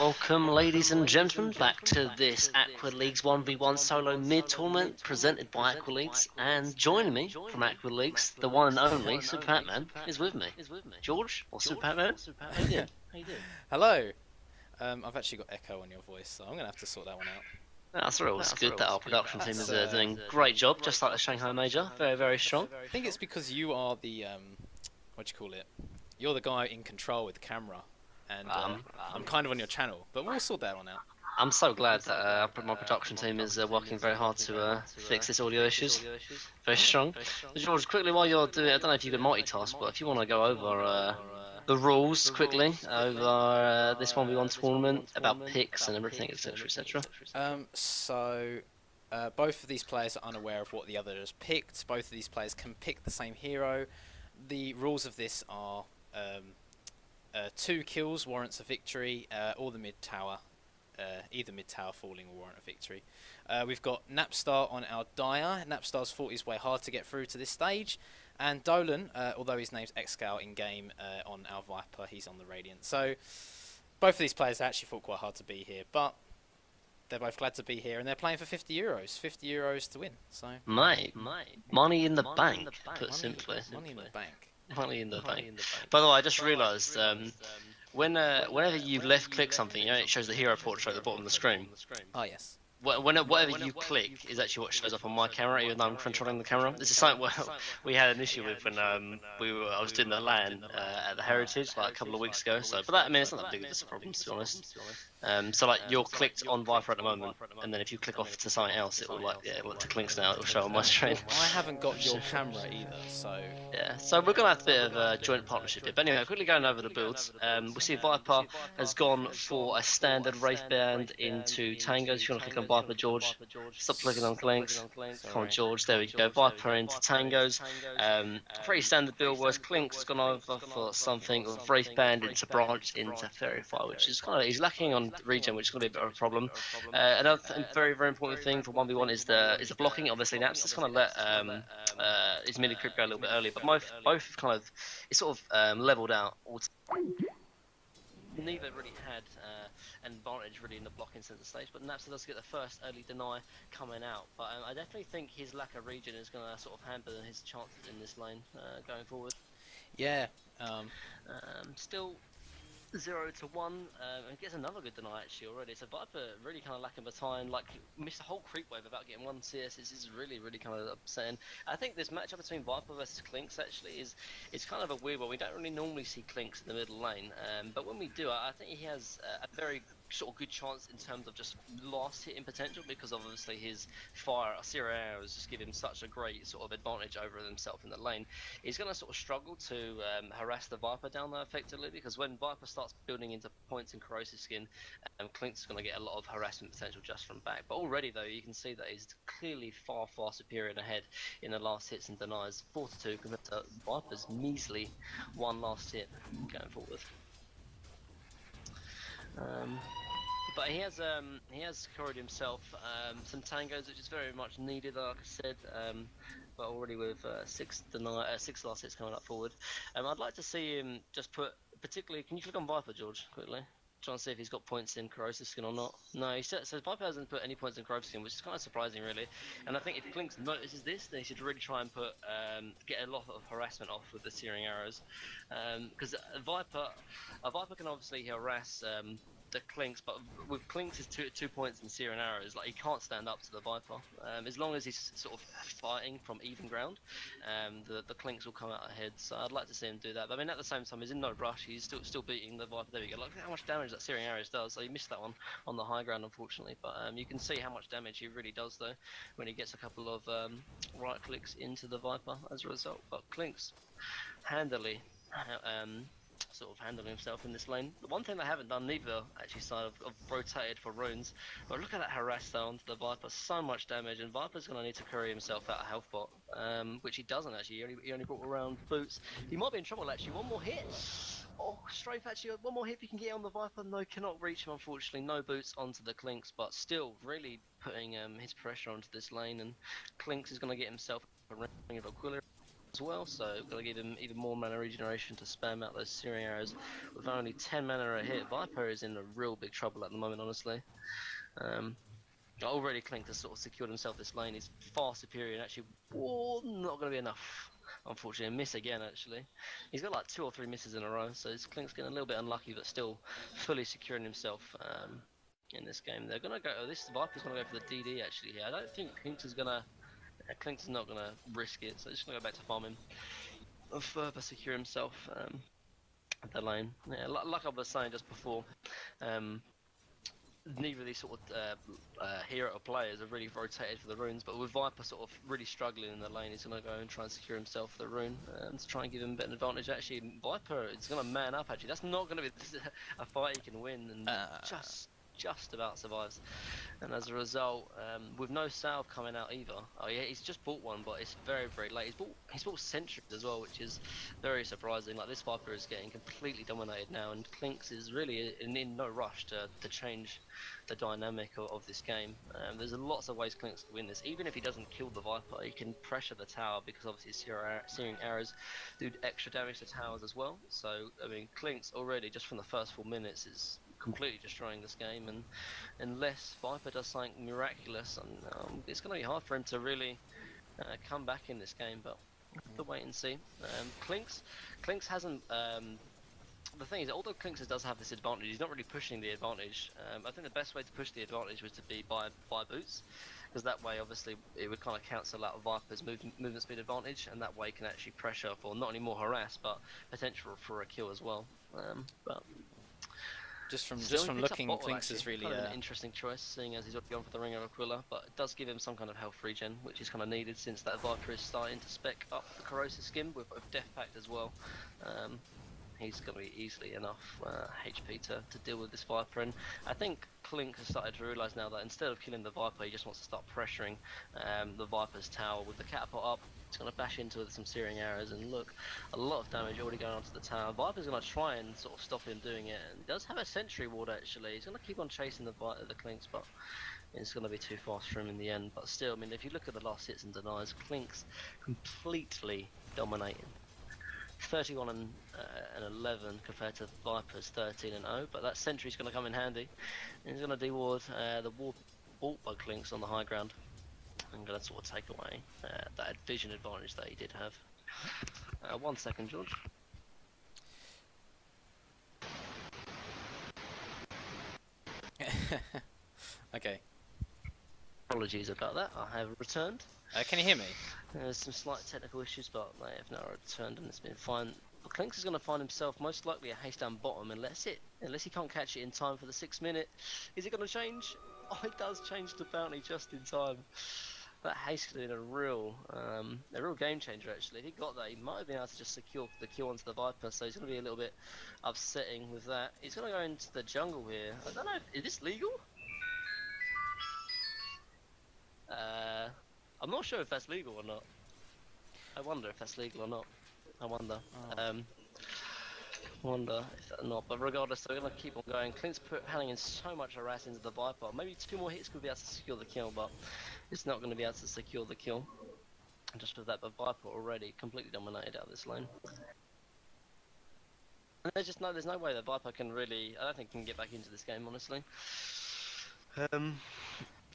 Welcome, ladies and gentlemen, back to this AquaLeagues 1v1 solo mid-tournament presented by AquaLeagues. And joining me from AquaLeagues, the one and only Super Patman is with me. George, or Super Patman, how you doing? Hello. I've actually got echo on your voice, so I'm going to have to sort that one out. That's always good that our production team is doing a great job, just like the Shanghai Major. Very, very strong. I think it's because you are the, what do you call it? You're the guy in control with the camera, and I'm kind of on your channel, but we'll sort that one out. I'm so glad that my production team is working very hard to fix this audio issues. Very strong. George, quickly while you're doing it, I don't know if you can multitask, but if you want to go over the rules quickly over this 1v1 tournament about picks and everything, etc., etc. Both of these players are unaware of what the other has picked. Both of these players can pick the same hero. The rules of this are 2 kills warrants a victory, or the mid tower. Either mid tower falling will warrant a victory. We've got Napstar on our DotA. Napstar's fought his way hard to get through to this stage. And Dolan, although his name's Xscout in game on our Viper, he's on the Radiant. So both of these players actually fought quite hard to be here, but they're both glad to be here, and they're playing for €50. €50 to win. So Mate, money in the bank, put simply. Money in the bank. Money in the bank. By the way, I just realised whenever you left click something, it shows the hero portrait at the bottom of the screen. Oh yes. Whatever you click is actually what shows up on my camera, even though I'm controlling the camera. This is something we had an issue with when I was doing the LAN at the Heritage like a couple of weeks ago. So, but that, I mean, it's not that big of a problem, to be honest. So like you're clicked on Viper at the moment, and then if you click off to something else, it will to Clinks now. It will show on my screen. I haven't got your camera either, so yeah. So we're gonna have a bit of a joint partnership here. But anyway, quickly going over the builds. We see Viper has gone for a standard Wraith band into Tangos. If you want to click on Viper, George, stop clicking on Clinks. Come on, George. There we go. Viper into Tangos. Pretty standard build. Whereas Clinks has gone over for something with Wraith band into Branch into Fairy Fire, which is kind of he's lacking on regen, which is going to be a bit of a problem. Another very important thing for 1v1 is the blocking. Obviously, Napstar's kind of let his mini creep go a little bit earlier, but both kind of it's sort of leveled out. Neither really had an advantage really in the blocking center stage, but Napstar does get the first early deny coming out. But I definitely think his lack of regen is going to sort of hamper his chances in this lane going forward. yeah. Still 0 to 1, and gets another good deny actually already. So Viper really kind of lacking behind, like missed a whole creep wave without getting 1 CS. This is really kind of upsetting. I think this matchup between Viper versus Clinks actually is kind of a weird one. We don't really normally see Clinks in the middle lane, but when we do, I think he has a very sort of good chance in terms of just last hitting potential, because obviously his fire Syria arrows just give him such a great sort of advantage over himself in the lane. He's going to sort of struggle to harass the Viper down there effectively, because when Viper starts building into points in Corrosive Skin, Clinks is going to get a lot of harassment potential just from back. But already though, you can see that he's clearly far superior and ahead in the last hits and denies, 4 to 2 compared to Viper's measly 1 last hit going forward. But he has carried himself some tangos, which is very much needed, like I said. But already with 6 last hits coming up forward, I'd like to see him just put particularly. Can you click on Viper, George, quickly? Trying to see if he's got points in Corrosive Skin or not. No, so Viper hasn't put any points in Corrosive Skin, which is kind of surprising, really. And I think if Clinks notices this, then he should really try and get a lot of harassment off with the searing arrows, because a Viper can obviously harass the Clinks, but with Clinks' two points in Seer and Arrows, like he can't stand up to the Viper. As long as he's sort of fighting from even ground, the Clinks will come out ahead. So I'd like to see him do that. But I mean, at the same time, he's in no rush. He's still beating the Viper. There we go. Look at how much damage that Searing Arrows does. So he missed that one on the high ground, unfortunately. But you can see how much damage he really does, though, when he gets a couple of right clicks into the Viper as a result. But Clinks handily sort of handling himself in this lane. The one thing they haven't done neither, actually, side of rotated for runes. But look at that harass down to the Viper, so much damage, and Viper's going to need to carry himself out of health bot, which he doesn't actually. He only brought around boots. He might be in trouble actually. One more hit. Oh, Strafe actually, one more hit if you can get on the Viper. No, cannot reach him, unfortunately. No boots onto the Clinks, but still really putting his pressure onto this lane, and Clinks is going to get himself a ring of Aquila. as well, so gotta give him even more mana regeneration to spam out those searing arrows. With only 10 mana a hit, Viper is in a real big trouble at the moment, honestly. Already Clink has sort of secured himself this lane. He's far superior and actually, not going to be enough. Unfortunately, a miss again actually. He's got like 2 or 3 misses in a row, so his Clink's getting a little bit unlucky, but still fully securing himself in this game. They're going to go, this Viper's going to go for the DD actually here. I don't think Clink's is going to, Clink's not going to risk it, so he's just going to go back to farming. Further secure himself the lane. Yeah, like I was saying just before, neither of these sort of hero players have really rotated for the runes, but with Viper sort of really struggling in the lane, he's going to go and try and secure himself the rune to try and give him a bit of advantage. Actually, Viper is going to man up, actually. That's not going to be a fight he can win, and just about survives. And as a result, with no salve coming out either. Oh yeah, he's just bought one, but it's very, very late. He's bought sentries as well, which is very surprising. Like, this Viper is getting completely dominated now, and Clinks is really in no rush to change the dynamic of this game. There's lots of ways Clinks can win this. Even if he doesn't kill the Viper, he can pressure the tower, because obviously searing arrows do extra damage to towers as well. So I mean, Clinks already just from the first 4 minutes is completely destroying this game, and unless Viper does something miraculous, and it's going to be hard for him to really come back in this game, but we'll have to wait and see. Clinks hasn't, the thing is, although Clinks does have this advantage, he's not really pushing the advantage. I think the best way to push the advantage was to be by boots, because that way obviously it would kind of cancel out Viper's movement speed advantage, and that way he can actually pressure for not only more harass, but potential for a kill as well. But Just from he picks up looking, bottle, Clinks actually. is really Kind of an interesting choice, seeing as he's already gone for the Ring of Aquila, but it does give him some kind of health regen, which is kind of needed since that Viper is starting to spec up the corrosive skin with Death Pact as well. He's going to be easily enough HP to deal with this Viper, and I think Clink has started to realise now that instead of killing the Viper, he just wants to start pressuring the Viper's tower with the catapult up. He's going to bash into it with some searing arrows, and look, a lot of damage already going onto the tower. Viper's going to try and sort of stop him doing it, and he does have a sentry ward actually. He's going to keep on chasing the Clinks, but it's going to be too fast for him in the end. But still, I mean, if you look at the last hits and denies, Clinks completely dominating. 31 and 11 compared to Viper's 13 and 0, but that sentry's going to come in handy. He's going to deward the ward bought by Clinks on the high ground. I'm going to sort of take away that vision advantage that he did have. 1 second, George. Okay. Apologies about that. I have returned. Can you hear me? There's some slight technical issues, but they have now returned and it's been fine. But Clinks is going to find himself most likely a haste down bottom unless he can't catch it in time for the 6 minute. Is it going to change? Oh, it does change to bounty just in time. That haste could have been a real game changer actually. If he got that, he might have been able to just secure the kill onto the Viper, so he's going to be a little bit upsetting with that. He's going to go into the jungle here. I don't know, is this legal? I'm not sure if that's legal or not. I wonder if that's legal or not. I wonder. Wonder if that or not. But regardless, they're going to keep on going. Clint's handing in so much harass into the Viper. Maybe 2 more hits could be able to secure the kill, but it's not going to be able to secure the kill. Just with that, but Viper already completely dominated out of this lane. And there's no way that Viper can really, I don't think can get back into this game, honestly.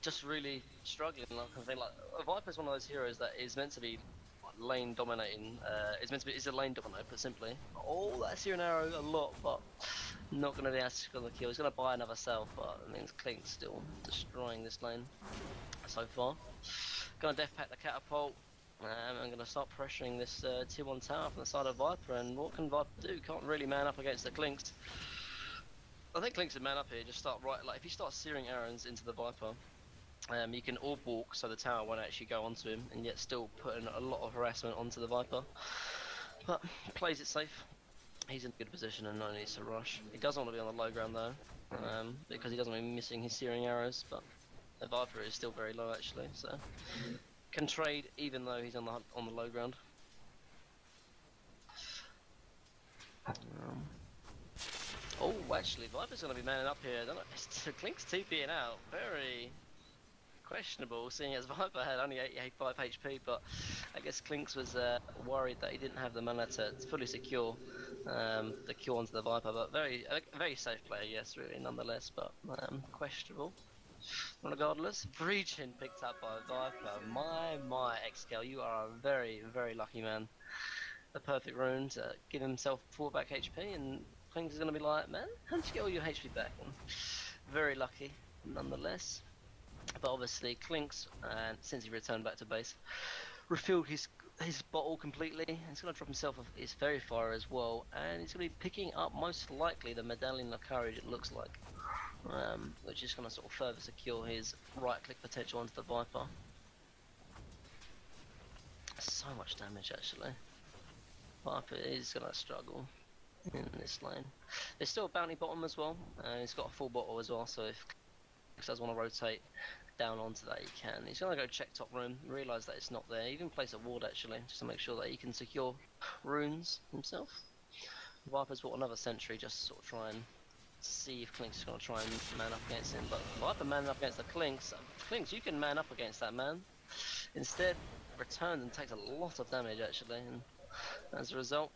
Just really struggling. Like, I think, like, Viper's one of those heroes that is meant to be lane dominating. Is a lane dominator, put simply. Oh, that's here an arrow a lot, but not going to be able to secure the kill. He's going to buy another cell, but it means Klink's still destroying this lane so far. Going to death pack the catapult. I'm going to start pressuring this tier 1 tower from the side of Viper, and what can Viper do? Can't really man up against the Klinks. I think Klinks would man up here, just start like if you start searing arrows into the Viper, you can orb walk so the tower won't actually go onto him, and yet still put in a lot of harassment onto the Viper. But plays it safe. He's in a good position and no needs to rush. He doesn't want to be on the low ground though, because he doesn't want to be missing his searing arrows, but the Viper is still very low actually, so can trade even though he's on the low ground. Oh, actually, Viper's going to be manning up here. Klink's TPing out. Very questionable, seeing as Viper had only 85 HP, but I guess Clinks was worried that he didn't have the mana to fully secure the kill onto the Viper, but a very safe player, yes, really, nonetheless, but questionable. Regardless, Breachin picked up by Viper. My, Xcal, you are a very, very lucky man. The perfect rune to give himself 4 back HP, and Clinks is going to be like, man, how did you get all your HP back? And very lucky, nonetheless. But obviously, Clinks, and since he returned back to base, refilled his bottle completely. He's going to drop himself his Fairy Fire as well, and he's going to be picking up most likely the Medallion of Courage, it looks like, which is going to sort of further secure his right-click potential onto the Viper. So much damage, actually. Viper is going to struggle in this lane. There's still a bounty bottom as well. He's got a full bottle as well, so if he does want to rotate down onto that, he can. He's going to go check top room, realise that it's not there, even place a ward actually, just to make sure that he can secure runes himself. Viper's bought another sentry just to sort of try and see if Clinks is going to try and man up against him, but Viper man up against the Clinks. Clinks, you can man up against that man. Instead, returns and takes a lot of damage actually, and as a result,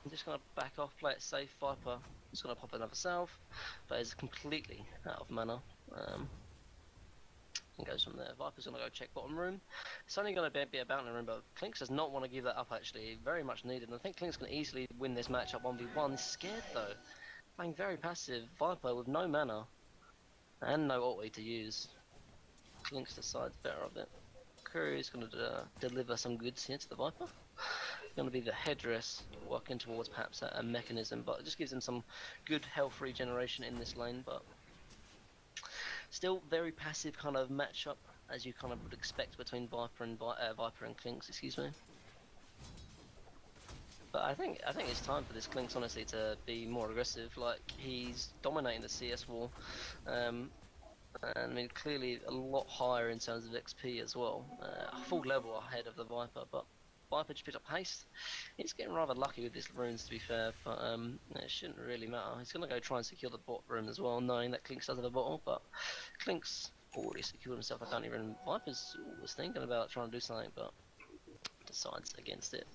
I'm just going to back off, play it safe. Viper is going to pop another salve, but is completely out of mana. And goes from there. Viper's going to go check bottom room. It's only going to be a bounty room, but Clinks does not want to give that up actually. Very much needed, and I think Clinks can easily win this matchup 1v1. He's scared though. Playing very passive. Viper with no mana and no ulti to use. Clinks decides better of it. Curry is going to deliver some goods here to the Viper. Going to be the headdress, working towards perhaps a mechanism, but it just gives him some good health regeneration in this lane, but still very passive kind of matchup, as you kind of would expect between Viper and Clinks, excuse me. But I think it's time for this Clinks honestly to be more aggressive. Like, he's dominating the CS war, and I mean clearly a lot higher in terms of XP as well, a full level ahead of the Viper, but Viper just picked up haste. He's getting rather lucky with his runes to be fair, but it shouldn't really matter. He's going to go try and secure the bot room as well, knowing that Clinks does have a bottle, but Clinks already secured himself. I don't even... Viper's was thinking about trying to do something, but decides against it.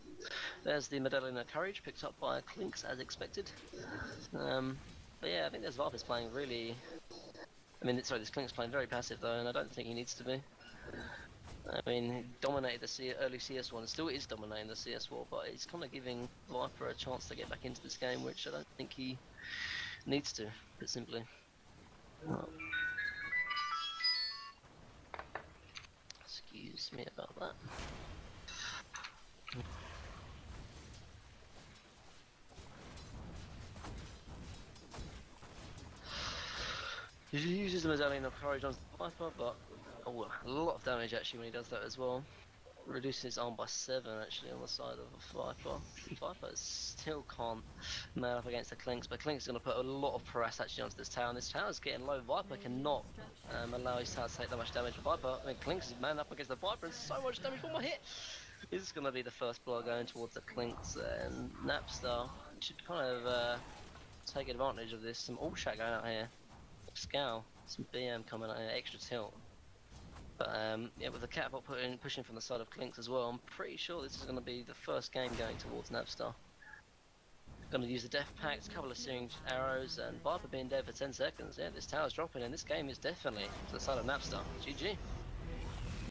There's the Medallion of Courage, picked up by Clinks as expected. But yeah, I think this Viper's playing really... I mean, sorry, this Clinks playing very passive though, and I don't think he needs to be. I mean, he dominated the early CS war and still is dominating the CS war, but he's kind of giving Viper a chance to get back into this game, which I don't think he needs to, put simply. Excuse me about that. He uses the Medallion of Courage on Viper, but a lot of damage actually when he does that as well. Reducing his arm by 7 actually on the side of Viper. Viper still can't man up against the Clinks, but Clinks is going to put a lot of press actually onto this tower, and this tower is getting low. Viper cannot allow his tower to take that much damage. Viper, I mean, Clinks is man up against the Viper and so much damage from a hit. This is going to be the first blow going towards the Clinks, and Napstar should kind of take advantage of this. Some all shot going out here. Scowl, some BM coming out here, extra tilt. But yeah, with the catapult pushing from the side of Clinks as well, I'm pretty sure this is going to be the first game going towards Napstar. Going to use the Death Pact, a couple of searing arrows, and Viper being dead for 10 seconds. Yeah, this tower's dropping, and this game is definitely to the side of Napstar. GG.